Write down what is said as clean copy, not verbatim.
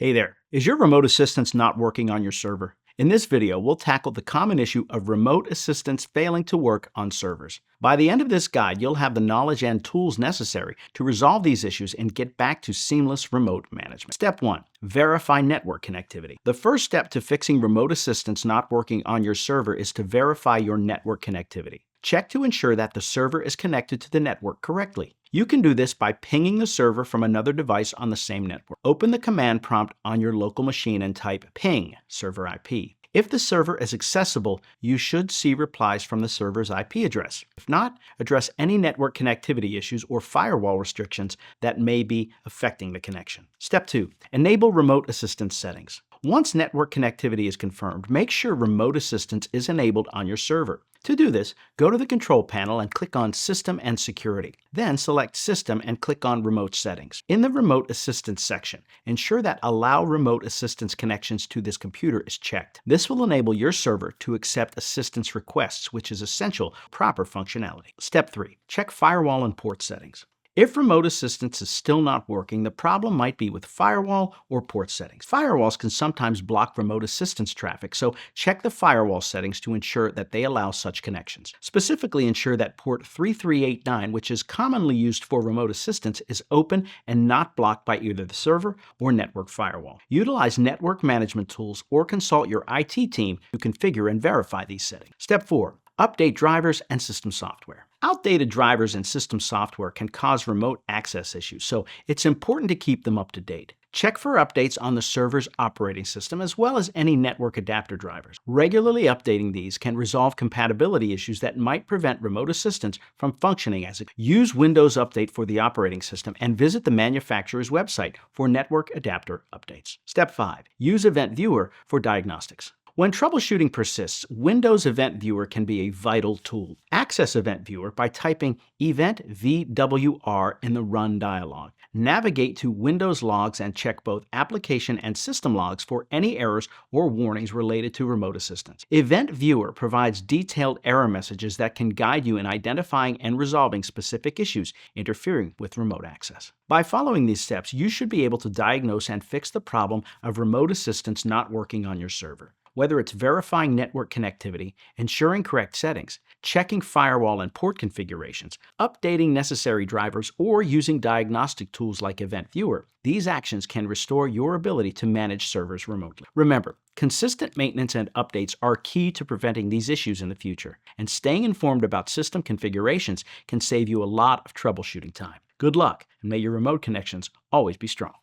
Hey there, is your remote assistance not working on your server? In this video, we'll tackle the common issue of remote assistance failing to work on servers. By the end of this guide, you'll have the knowledge and tools necessary to resolve these issues and get back to seamless remote management. Step 1. Verify network connectivity. The first step to fixing remote assistance not working on your server is to verify your network connectivity. Check to ensure that the server is connected to the network correctly. You can do this by pinging the server from another device on the same network. Open the command prompt on your local machine and type ping server IP. If the server is accessible, you should see replies from the server's IP address. If not, address any network connectivity issues or firewall restrictions that may be affecting the connection. Step 2. Enable remote assistance settings. Once network connectivity is confirmed, make sure remote assistance is enabled on your server. To do this, go to the control panel and click on System and Security. Then select System and click on Remote Settings. In the Remote Assistance section, ensure that Allow Remote Assistance Connections to this computer is checked. This will enable your server to accept assistance requests, which is essential for proper functionality. Step 3. Check Firewall and Port Settings. If remote assistance is still not working, the problem might be with firewall or port settings. Firewalls can sometimes block remote assistance traffic, so check the firewall settings to ensure that they allow such connections. Specifically, ensure that port 3389, which is commonly used for remote assistance, is open and not blocked by either the server or network firewall. Utilize network management tools or consult your IT team to configure and verify these settings. Step 4. Update drivers and system software. Outdated drivers and system software can cause remote access issues, so it's important to keep them up to date. Check for updates on the server's operating system as well as any network adapter drivers. Regularly updating these can resolve compatibility issues that might prevent remote assistance from functioning as it. Use Windows Update for the operating system and visit the manufacturer's website for network adapter updates. Step 5. Use Event Viewer for diagnostics. When troubleshooting persists, Windows Event Viewer can be a vital tool. Access Event Viewer by typing Event VWR in the Run dialog. Navigate to Windows Logs and check both application and system logs for any errors or warnings related to remote assistance. Event Viewer provides detailed error messages that can guide you in identifying and resolving specific issues interfering with remote access. By following these steps, you should be able to diagnose and fix the problem of remote assistance not working on your server. Whether it's verifying network connectivity, ensuring correct settings, checking firewall and port configurations, updating necessary drivers, or using diagnostic tools like Event Viewer, these actions can restore your ability to manage servers remotely. Remember, consistent maintenance and updates are key to preventing these issues in the future, and staying informed about system configurations can save you a lot of troubleshooting time. Good luck, and may your remote connections always be strong.